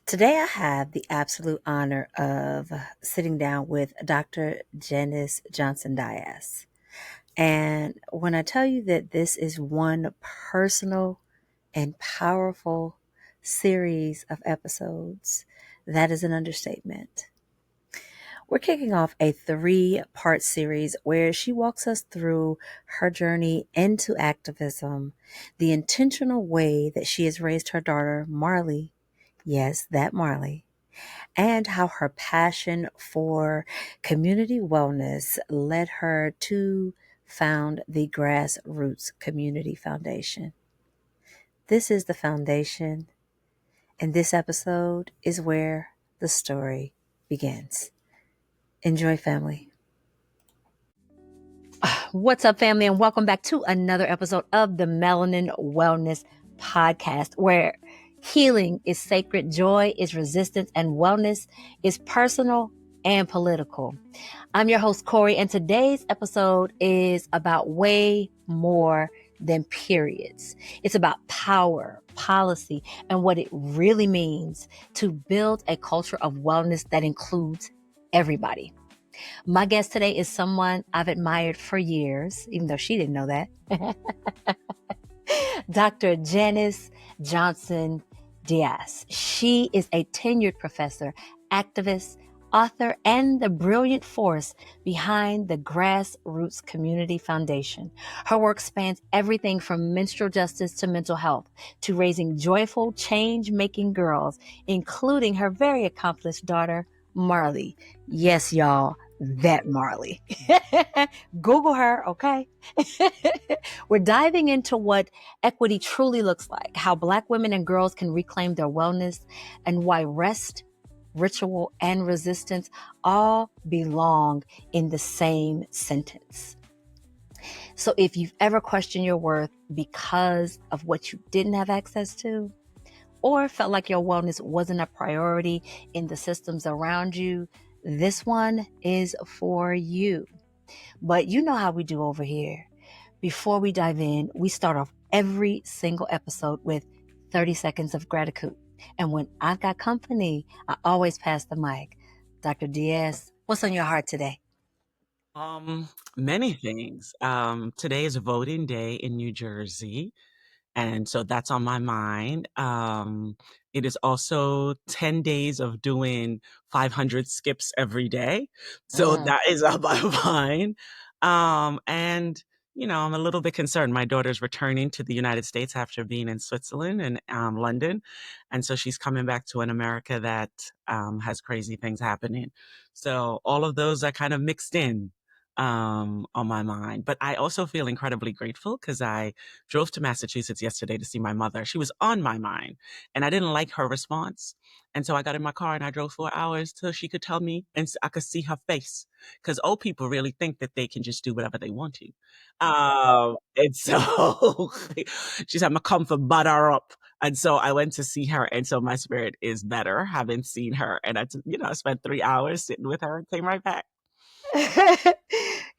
Today, I have the absolute honor of sitting down with Dr. Janice Johnson Dias. And when I tell you that this is one personal and powerful series of episodes, that is an understatement. We're kicking off a 3-part series where she walks us through her journey into activism, the intentional way that she has raised her daughter, Marley. Yes, that Marley, and how her passion for community wellness led her to found the Grassroots Community Foundation. This is the foundation, and this episode is where the story begins. Enjoy, family. What's up, family, and welcome back to another episode of the Melanin Wellness Podcast, where healing is sacred, joy is resistance, and wellness is personal and political. I'm your host, Cori, and today's episode is about way more than periods. It's about power, policy, and what it really means to build a culture of wellness that includes everybody. My guest today is someone I've admired for years, even though she didn't know that. Dr. Janice Johnson Dias. She is a tenured professor, activist, author, and the brilliant force behind the Grassroots Community Foundation. Her work spans everything from menstrual justice to mental health, to raising joyful, change-making girls, including her very accomplished daughter, Marley. Yes, y'all, that Marley. Google her, okay? We're diving into what equity truly looks like, how Black women and girls can reclaim their wellness, and why rest, ritual, and resistance all belong in the same sentence. So if you've ever questioned your worth because of what you didn't have access to, or felt like your wellness wasn't a priority in the systems around you, this one is for you. But you know how we do over here. Before we dive in, we start off every single episode with 30 seconds of gratitude. And when I've got company, I always pass the mic. Dr. Diaz, what's on your heart today? Um, Many things. Today is voting day in New Jersey, and so that's on my mind. It is also 10 days of doing 500 skips every day. So Mm. that is on my mind. And I'm a little bit concerned. My daughter's returning to the United States after being in Switzerland and London. And so she's coming back to an America that has crazy things happening. So all of those are kind of mixed in on my mind. But I also feel incredibly grateful because I drove to Massachusetts yesterday to see my mother. She was on my mind and I didn't like her response. And so I got in my car and I drove 4 hours till she could tell me and I could see her face. Because old people really think that they can just do whatever they want to. And so she said, I'm going to come for butter up. And so I went to see her. And so my spirit is better having seen her. And I spent 3 hours sitting with her and came right back.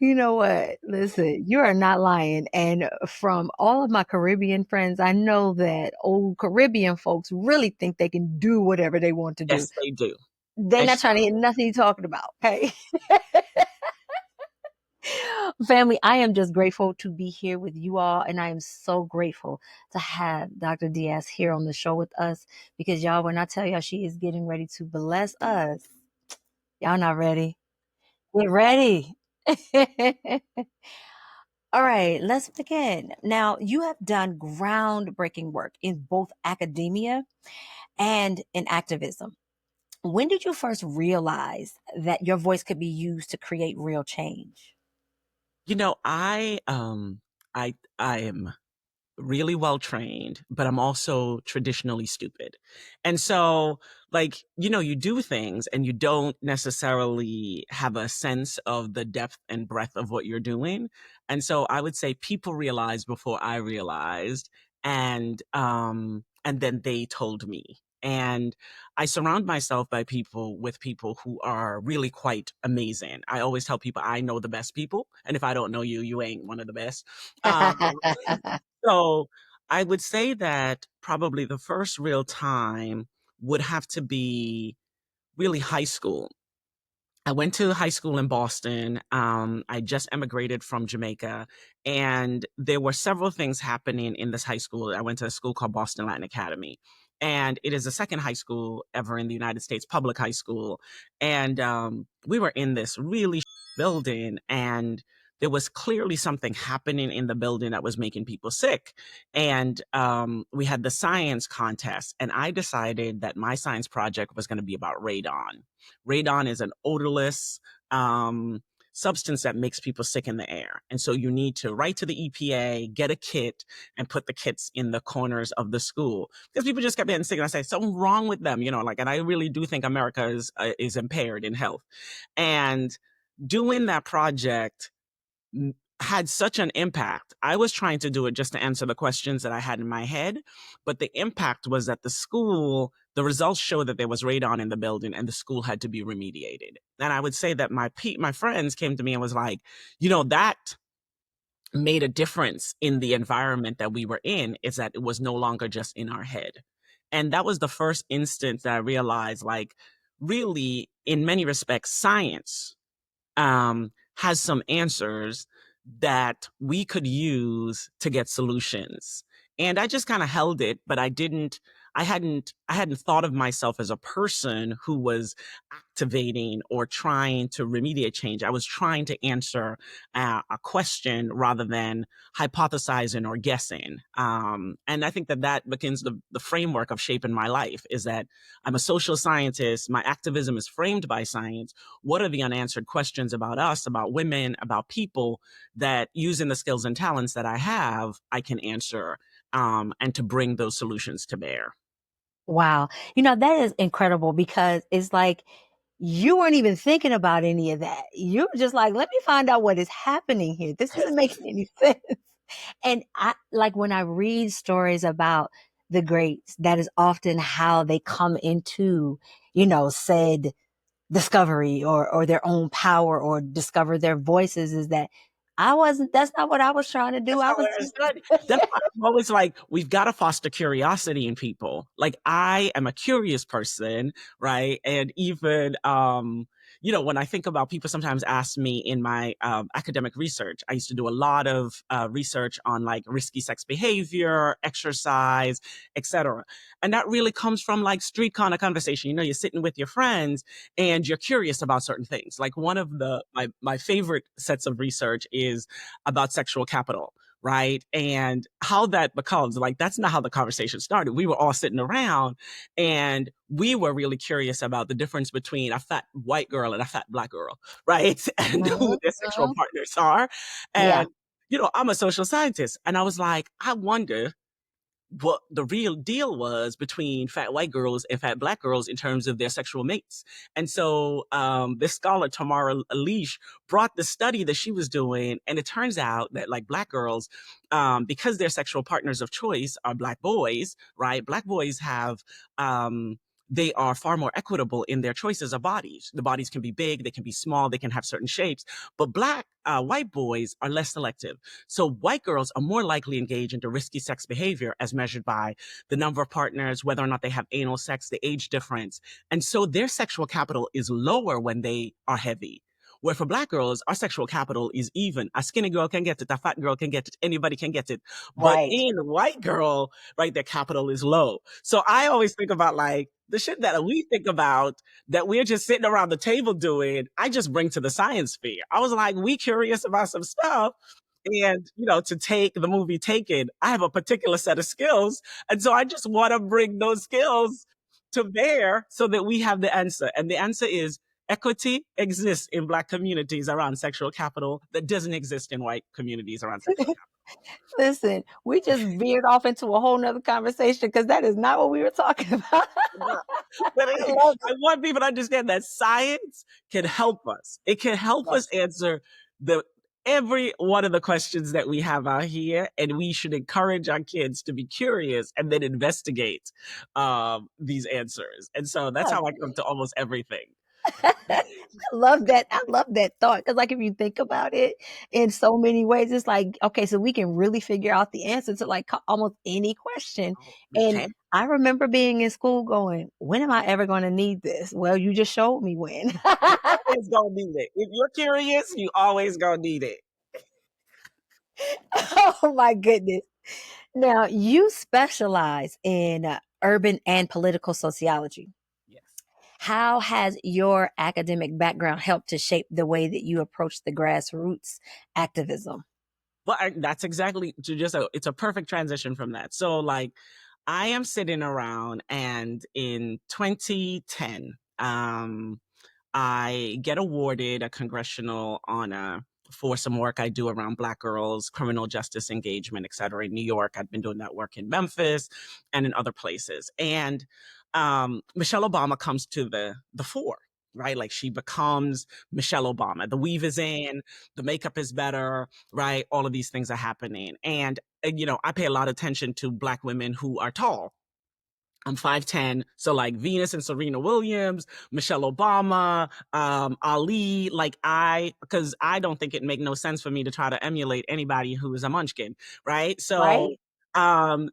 You know what? Listen, you are not lying. And from all of my Caribbean friends, I know that old Caribbean folks really think they can do whatever they want to do. Yes, they do. They're And not trying to hear nothing you're talking about. Okay. Family, I am just grateful to be here with you all. And I am so grateful to have Dr. Diaz here on the show with us because y'all, when I tell y'all she is getting ready to bless us, y'all not ready. Get ready. All right, let's begin. Now, you have done groundbreaking work in both academia and in activism. When did you first realize that your voice could be used to create real change? I am really well trained, but I'm also traditionally stupid. And so, you do things and you don't necessarily have a sense of the depth and breadth of what you're doing. And so I would say people realized before I realized, and then they told me. And I surround myself with people who are really quite amazing. I always tell people I know the best people, and if I don't know you, you ain't one of the best. Um, so I would say that probably the first real time would have to be really high school. I went to high school in Boston. I just emigrated from Jamaica, and there were several things happening in this high school. I went to a school called Boston Latin Academy, and it is the second high school ever in the United States, public high school. And we were in this really building, and there was clearly something happening in the building that was making people sick. And we had the science contest, and I decided that my science project was going to be about radon. Radon is an odorless substance that makes people sick in the air. And so you need to write to the EPA, get a kit, and put the kits in the corners of the school. Because people just kept getting sick. And I say, something wrong with them, and I really do think America is impaired in health. And doing that project had such an impact. I was trying to do it just to answer the questions that I had in my head, but the impact was that the results showed that there was radon in the building and the school had to be remediated. And I would say that my friends came to me and was like, that made a difference in the environment that we were in, is that it was no longer just in our head. And that was the first instance that I realized, really, in many respects, science has some answers that we could use to get solutions. And I just kind of held it, but I hadn't thought of myself as a person who was activating or trying to remediate change. I was trying to answer a question rather than hypothesizing or guessing. And I think that begins the framework of shaping my life, is that I'm a social scientist. My activism is framed by science. What are the unanswered questions about us, about women, about people, that using the skills and talents that I have, I can answer, and to bring those solutions to bear. Wow. That is incredible, because it's like you weren't even thinking about any of that. You were just like, let me find out what is happening here. This isn't making any sense. And I like, when I read stories about the greats, that is often how they come into, said discovery, or their own power, or discover their voices, is that that's not what I was trying to do. That's I not was what I just, said. That's why I'm always like, we've got to foster curiosity in people. Like, I am a curious person, right? And even, when I think about, people sometimes ask me in my academic research, I used to do a lot of research on like risky sex behavior, exercise, etc. And that really comes from like street kind of conversation. You're sitting with your friends and you're curious about certain things. Like, one of my favorite sets of research is about sexual capital, right? And how that becomes, like, that's not how the conversation started. We were all sitting around and we were really curious about the difference between a fat white girl and a fat black girl, right? And who Mhm, their sexual mhm. partners are. Yeah, And, I'm a social scientist. And I was like, I wonder what the real deal was between fat white girls and fat black girls in terms of their sexual mates. And so this scholar, Tamara Alish, brought the study that she was doing. And it turns out that, like, black girls, because their sexual partners of choice are black boys, right? Black boys they are far more equitable in their choices of bodies. The bodies can be big, they can be small, they can have certain shapes. But white boys are less selective. So white girls are more likely engage into risky sex behavior, as measured by the number of partners, whether or not they have anal sex, the age difference. And so their sexual capital is lower when they are heavy. Where for black girls, our sexual capital is even. A skinny girl can get it, a fat girl can get it, anybody can get it. But right. in a white girl, right, their capital is low. So I always think about, like, the shit that we think about that we're just sitting around the table doing, I just bring to the science sphere. I was like, we curious about some stuff. And, to take the movie Taken, I have a particular set of skills. And so I just want to bring those skills to bear so that we have the answer. And the answer is, equity exists in Black communities around sexual capital that doesn't exist in white communities around sexual Listen, we just veered off into a whole nother conversation, because that is not what we were talking about. capital. But I love I want people to understand that science can help us. It can help it. us answer every one of the questions that we have out here, and we should encourage our kids to be curious and then investigate these answers. And so that's Yes. how I come to almost everything. I love that. I love that thought, because, like, if you think about it in so many ways, it's like, okay, so we can really figure out the answer to, like, almost any question. We And can. I remember being in school going, when am I ever going to need this? Well, you just showed me when. You always gonna need it. If you're curious, you always gonna need it. Oh my goodness. Now, you specialize in urban and political sociology. Yes. How has your academic background helped to shape the way that you approach the grassroots activism? Well, that's exactly it's a perfect transition from that. So, like, I am sitting around, and in 2010, I get awarded a congressional honor for some work I do around Black girls, criminal justice engagement, et cetera, in New York. I've been doing that work in Memphis and in other places. And Michelle Obama comes to the fore, right? Like, she becomes Michelle Obama. The weave is in, the makeup is better, right? All of these things are happening. And I pay a lot of attention to Black women who are tall. I'm 5'10", so like Venus and Serena Williams, Michelle Obama, Ali, because I don't think it make no sense for me to try to emulate anybody who is a munchkin, right? Right?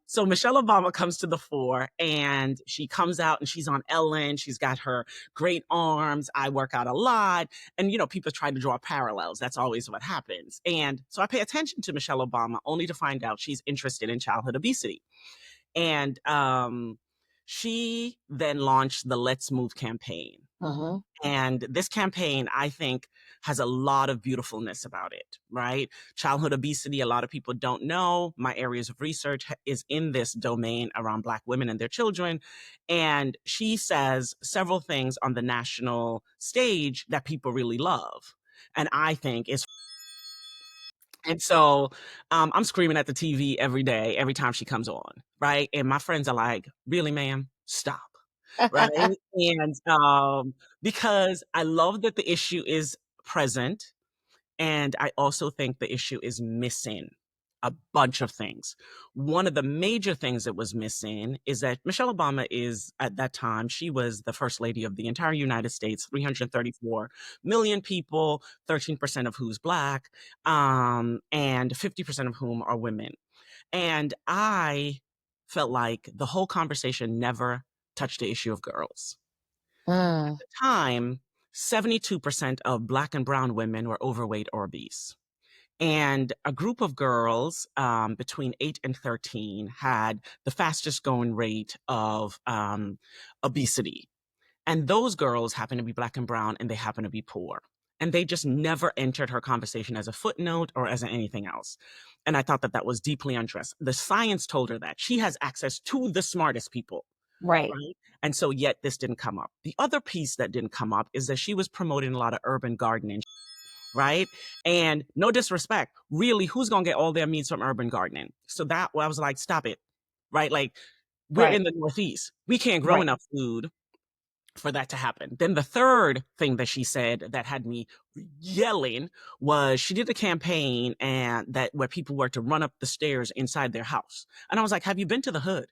So Michelle Obama comes to the fore, and she comes out and she's on Ellen. She's got her great arms. I work out a lot, and people try to draw parallels. That's always what happens. And so I pay attention to Michelle Obama only to find out she's interested in childhood obesity. And she then launched the Let's Move campaign. Mm-hmm. And this campaign, I think, has a lot of beautifulness about it, right? Childhood obesity, a lot of people don't know. My areas of research is in this domain around Black women and their children. And she says several things on the national stage that people really love, and I think is. And so I'm screaming at the TV every day, every time she comes on, right? And my friends are like, really, ma'am? Stop. Right. And because I love that the issue is present. And I also think the issue is missing a bunch of things. One of the major things that was missing is that Michelle Obama is, at that time, she was the first lady of the entire United States, 334 million people, 13% of who's Black, and 50% of whom are women. And I felt like the whole conversation never touched the issue of girls. At Mm, the time, 72% of Black and brown women were overweight or obese. And a group of girls between 8 and 13 had the fastest growing rate of obesity. And those girls happen to be Black and brown, and they happen to be poor. And they just never entered her conversation as a footnote or as anything else. And I thought that that was deeply unjust. The science told her that she has access to the smartest people, right. right? And so yet this didn't come up. The other piece that didn't come up is that she was promoting a lot of urban gardening, right? And no disrespect, really, who's gonna get all their meats from urban gardening? So that I was like, stop it, right? Like, we're Right. in the Northeast. We can't grow Right. enough food for that to happen. Then the third thing that she said that had me yelling was she did a campaign and that where people were to run up the stairs inside their house. And I was like, have you been to the hood?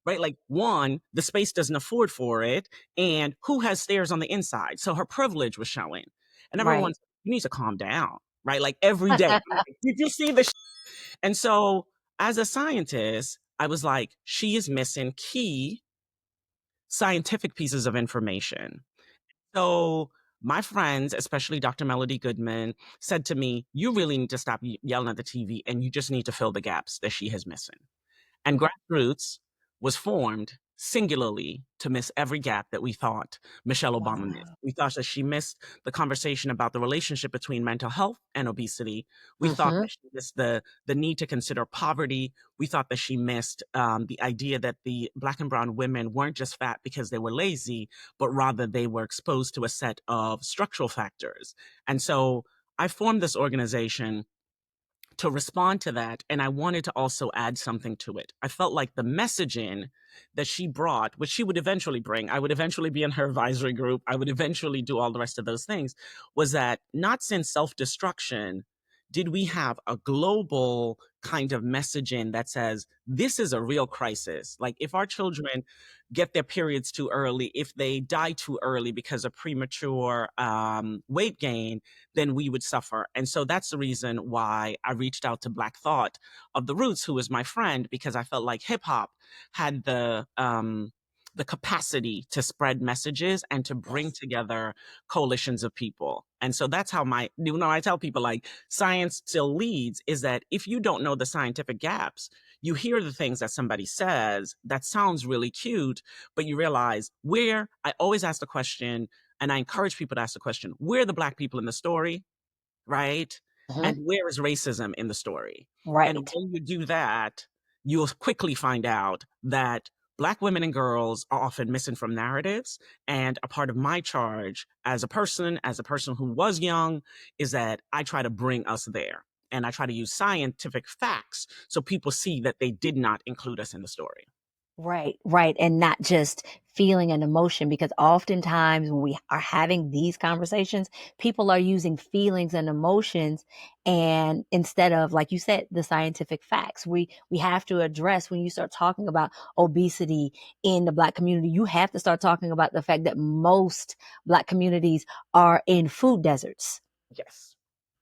Right? Like, one, the space doesn't afford for it, and who has stairs on the inside? So her privilege was showing. And Right. everyone's, you need to calm down, right? Like, every day. I'm like, did you see the And so as a scientist, I was like, she is missing key scientific pieces of information. So my friends, especially Dr. Melody Goodman, said to me, you really need to stop yelling at the TV, and you just need to fill the gaps that she has missing. And Grassroots was formed singularly to miss every gap that we thought Michelle Obama missed. Wow. We thought that she missed the conversation about the relationship between mental health and obesity. We thought Mm-hmm. that she missed the need to consider poverty. We thought that she missed the idea that the Black and brown women weren't just fat because they were lazy, but rather they were exposed to a set of structural factors. And so I formed this organization to respond to that. And I wanted to also add something to it. I felt like the messaging that she brought, which she would eventually bring, I would eventually be in her advisory group, I would eventually do all the rest of those things, was that not since self destruction did we have a global kind of messaging that says this is a real crisis? Like if our children get their periods too early, if they die too early because of premature weight gain, then we would suffer. And so that's the reason why I reached out to Black Thought of the Roots, who was my friend, because I felt like hip hop had the capacity to spread messages and to bring Yes. together coalitions of people. And so that's how I tell people like science still leads is that if you don't know the scientific gaps, you hear the things that somebody says that sounds really cute, but you realize I always ask the question, and I encourage people to ask the question, where are the Black people in the story? Right? Mhm. And where is racism in the story? And Right. when you do that, you'll quickly find out that Black women and girls are often missing from narratives. And a part of my charge as a person who was young, is that I try to bring us there. And I try to use scientific facts so people see that they did not include us in the story. Right, right. And not just feeling an emotion, because oftentimes when we are having these conversations, people are using feelings and emotions. And instead of, like you said, the scientific facts, we have to address when you start talking about obesity in the Black community, you have to start talking about the fact that most Black communities are in food deserts. Yes.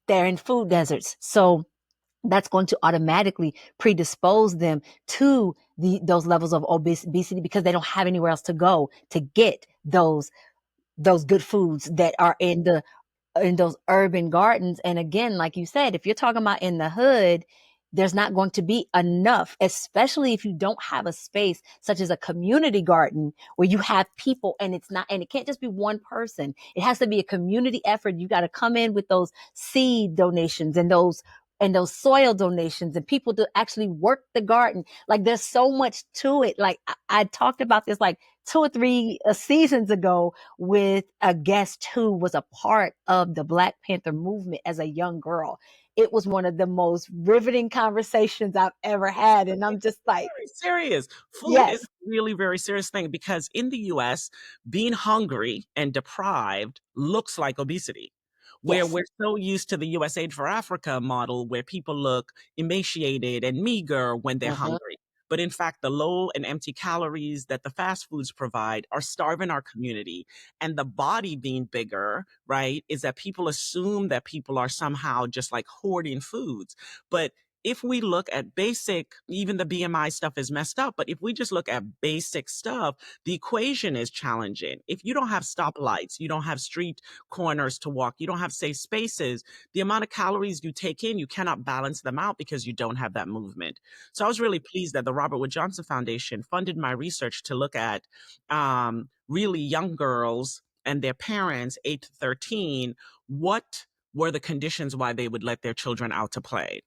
They're in food deserts. So that's going to automatically predispose them to those levels of obesity, because they don't have anywhere else to go to get those good foods that are in those urban gardens. And again, like you said, if you're talking about in the hood, there's not going to be enough, especially if you don't have a space such as a community garden where you have people, and it can't just be one person. It has to be a community effort. You got to come in with those seed donations and those soil donations and people to actually work the garden. Like there's so much to it. Like I talked about this like 2 or 3 seasons ago with a guest who was a part of the Black Panther movement as a young girl. It was one of the most riveting conversations I've ever had. And I'm just like, Very serious. Food is yes, a really very serious thing because in the US, being hungry and deprived looks like obesity. Where yes. we're so used to the US Aid for Africa model where people look emaciated and meager when they're Hmm. hungry. But in fact, the low and empty calories that the fast foods provide are starving our community. And the body being bigger, right, is that people assume that people are somehow just like hoarding foods. But if we look at basic, even the BMI stuff is messed up, but if we just look at basic stuff, the equation is challenging. If you don't have stoplights, you don't have street corners to walk, you don't have safe spaces, the amount of calories you take in, you cannot balance them out because you don't have that movement. So I was really pleased that the Robert Wood Johnson Foundation funded my research to look at really young girls and their parents, 8 to 13, what were the conditions why they would let their children out to play.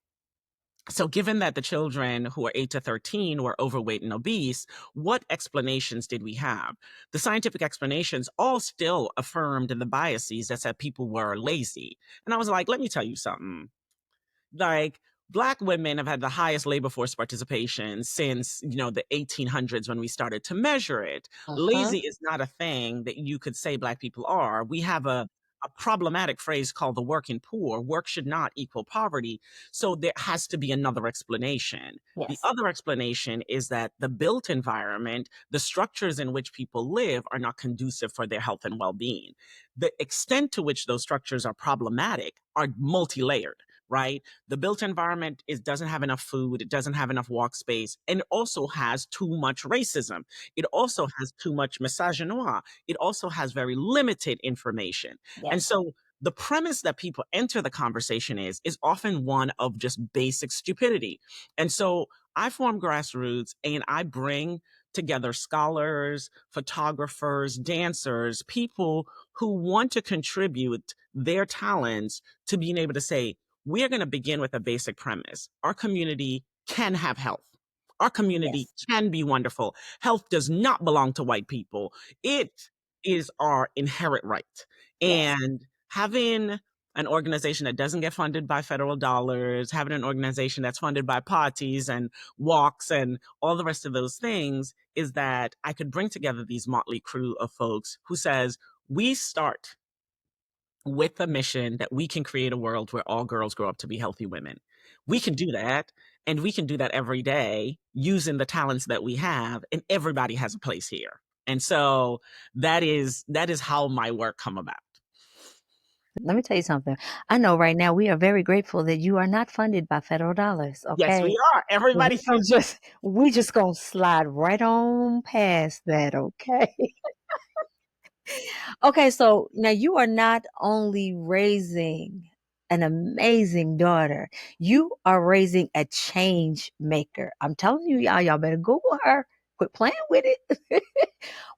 So, given that the children who are 8 to 13 were overweight and obese, what explanations did we have? The scientific explanations all still affirmed the biases that said people were lazy. And I was like, let me tell you something. Like, Black women have had the highest labor force participation since, the 1800s when we started to measure it. Hmm. Lazy is not a thing that you could say Black people are. We have a problematic phrase called the working poor. Work should not equal poverty. So there has to be another explanation. The Yes. other explanation is that the built environment, the structures in which people live, are not conducive for their health and well being. The extent to which those structures are problematic are multi layered, right? The built environment doesn't have enough food, it doesn't have enough walk space, and it also has too much racism. It also has too much misogynoir. It also has very limited information. And Yes. so the premise that people enter the conversation is often one of just basic stupidity. And so I form Grassroots and I bring together scholars, photographers, dancers, people who want to contribute their talents to being able to say, we're going to begin with a basic premise. Our community can have health. Our community Yes. can be wonderful. Health does not belong to white people. It is our inherent right. Yes. And having an organization that doesn't get funded by federal dollars, having an organization that's funded by parties and walks and all the rest of those things, is that I could bring together these motley crew of folks who says, we start with a mission that we can create a world where all girls grow up to be healthy women. We can do that, and we can do that every day using the talents that we have, and everybody has a place here. And so that is how my work come about. Let me tell you something. I know right now we are very grateful that you are not funded by federal dollars, Yes, we okay? are. Everybody We just gonna slide right on past that, okay? Okay, so now you are not only raising an amazing daughter, you are raising a change maker. I'm telling you, y'all better Google her. Quit playing with it.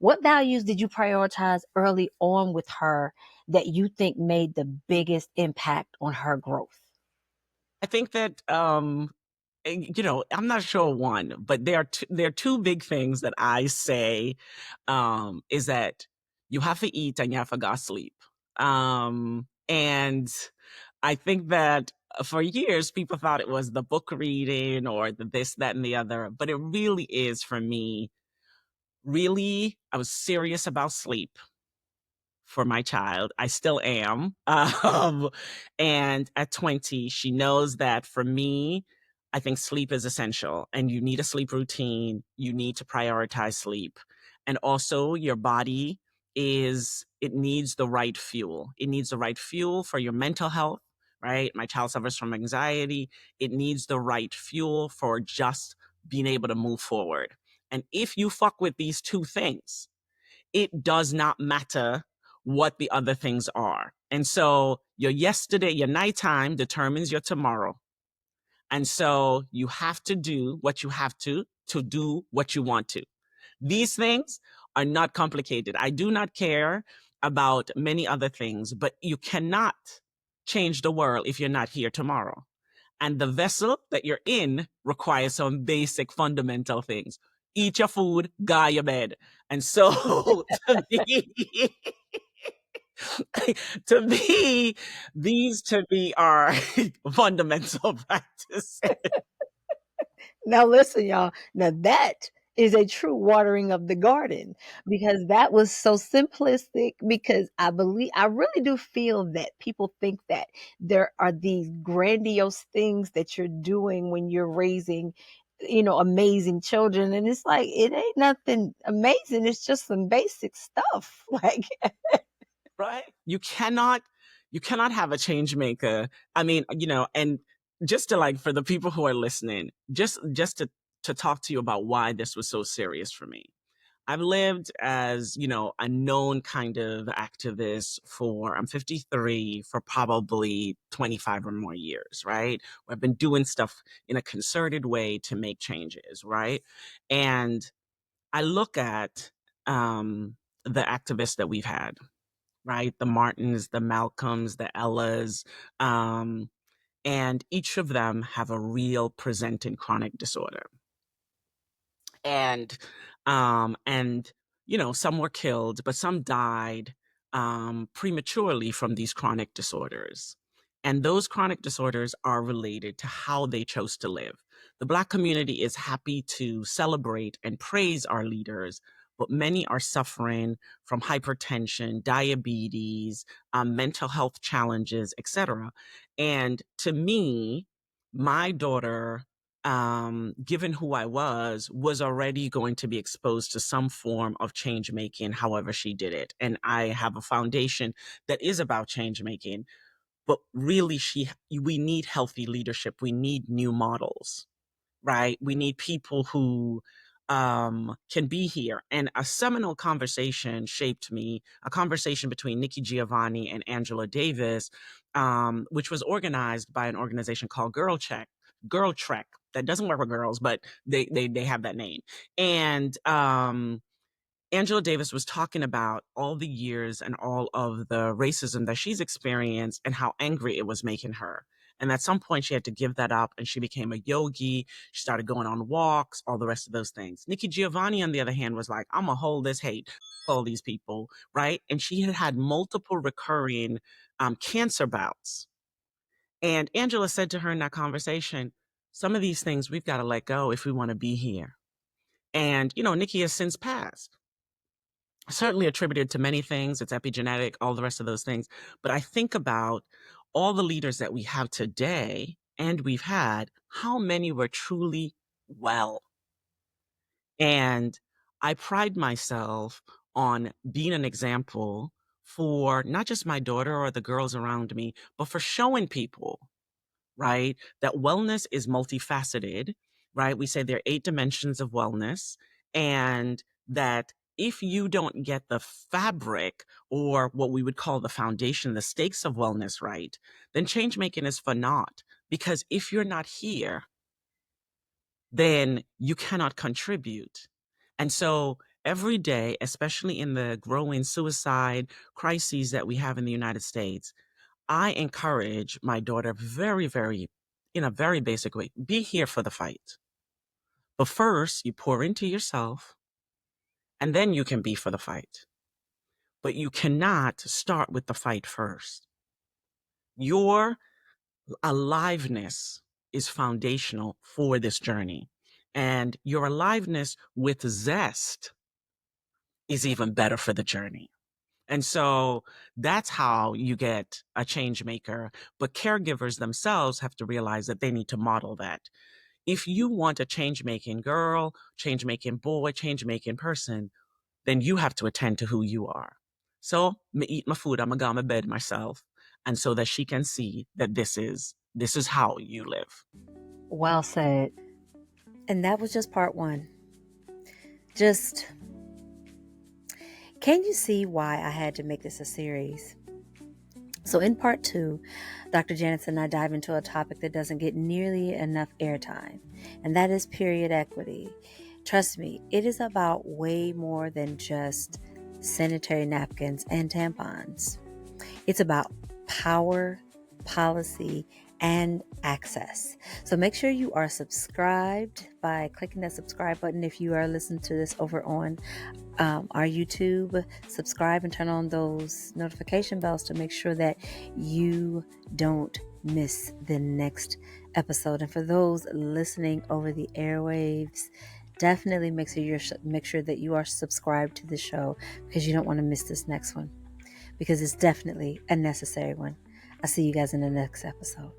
What values did you prioritize early on with her that you think made the biggest impact on her growth? I think that I'm not sure one, but there are two big things that I say is that you have to eat and you have to go sleep. And I think that for years people thought it was the book reading or the this, that, and the other, but it really is for me. Really, I was serious about sleep for my child. I still am. And at 20, she knows that for me, I think sleep is essential and you need a sleep routine. You need to prioritize sleep. And also, your body it needs the right fuel. It needs the right fuel for your mental health, right? My child suffers from anxiety. It needs the right fuel for just being able to move forward. And if you fuck with these two things, it does not matter what the other things are. And so your nighttime determines your tomorrow. And so you have to do what you have to do what you want to. These things are not complicated. I do not care about many other things, but you cannot change the world if you're not here tomorrow. And the vessel that you're in requires some basic fundamental things. Eat your food, guard your bed. And so to me, to me, these to me are fundamental practices. Now listen, y'all. Now that is a true watering of the garden because that was so simplistic. Because I really do feel that people think that there are these grandiose things that you're doing when you're raising, amazing children. And it's like, it ain't nothing amazing. It's just some basic stuff. Like, Right? You cannot have a change maker. I mean, and just to like for the people who are listening, just to talk to you about why this was so serious for me. I've lived as, a known kind of activist I'm 53 for probably 25 or more years, right? Where I've been doing stuff in a concerted way to make changes, right? And I look at the activists that we've had, right? The Martins, the Malcolms, the Ellas, um, and each of them have a real presenting chronic disorder. And some were killed, but some died prematurely from these chronic disorders. And those chronic disorders are related to how they chose to live. The Black community is happy to celebrate and praise our leaders, but many are suffering from hypertension, diabetes, mental health challenges, etc. And to me, my daughter, given who I was already going to be exposed to some form of change making, however she did it. And I have a foundation that is about change making, but really we need healthy leadership. We need new models, right? We need people who can be here. And a seminal conversation shaped me, a conversation between Nikki Giovanni and Angela Davis, which was organized by an organization called Girl Trek. That doesn't work with girls, but they have that name. And Angela Davis was talking about all the years and all of the racism that she's experienced and how angry it was making her. And at some point, she had to give that up and she became a yogi. She started going on walks, all the rest of those things. Nikki Giovanni, on the other hand, was like, I'm going to hold this hate, all these people, right? And she had had multiple recurring cancer bouts. And Angela said to her in that conversation, some of these things we've got to let go if we want to be here. And, Nikki has since passed. certainly attributed to many things. It's epigenetic, all the rest of those things. But I think about all the leaders that we have today and we've had, how many were truly well? And I pride myself on being an example for not just my daughter or the girls around me, but for showing people, right, that wellness is multifaceted, right? We say there are 8 dimensions of wellness, and that if you don't get the fabric or what we would call the foundation, the stakes of wellness right, then change making is for naught. Because if you're not here, then you cannot contribute. And so every day, especially in the growing suicide crises that we have in the United States, I encourage my daughter in a very basic way, be here for the fight. But first, you pour into yourself, and then you can be for the fight. But you cannot start with the fight first. Your aliveness is foundational for this journey. And your aliveness with zest is even better for the journey. And so that's how you get a change maker. But caregivers themselves have to realize that they need to model that. If you want a change making girl, change making boy, change making person, then you have to attend to who you are. So me eat my food, I'm gonna go to bed myself. And so that she can see that this is how you live. Well said. And that was just part one. Just, can you see why I had to make this a series? So in part two, Dr. Janice and I dive into a topic that doesn't get nearly enough airtime, and that is period equity. Trust me, it is about way more than just sanitary napkins and tampons. It's about power, policy, and access. So make sure you are subscribed by clicking that subscribe button if you are listening to this over on our YouTube. Subscribe and turn on those notification bells to make sure that you don't miss the next episode. And for those listening over the airwaves, definitely make sure that you are subscribed to the show, because you don't want to miss this next one, because it's definitely a necessary one. I'll see you guys in the next episode.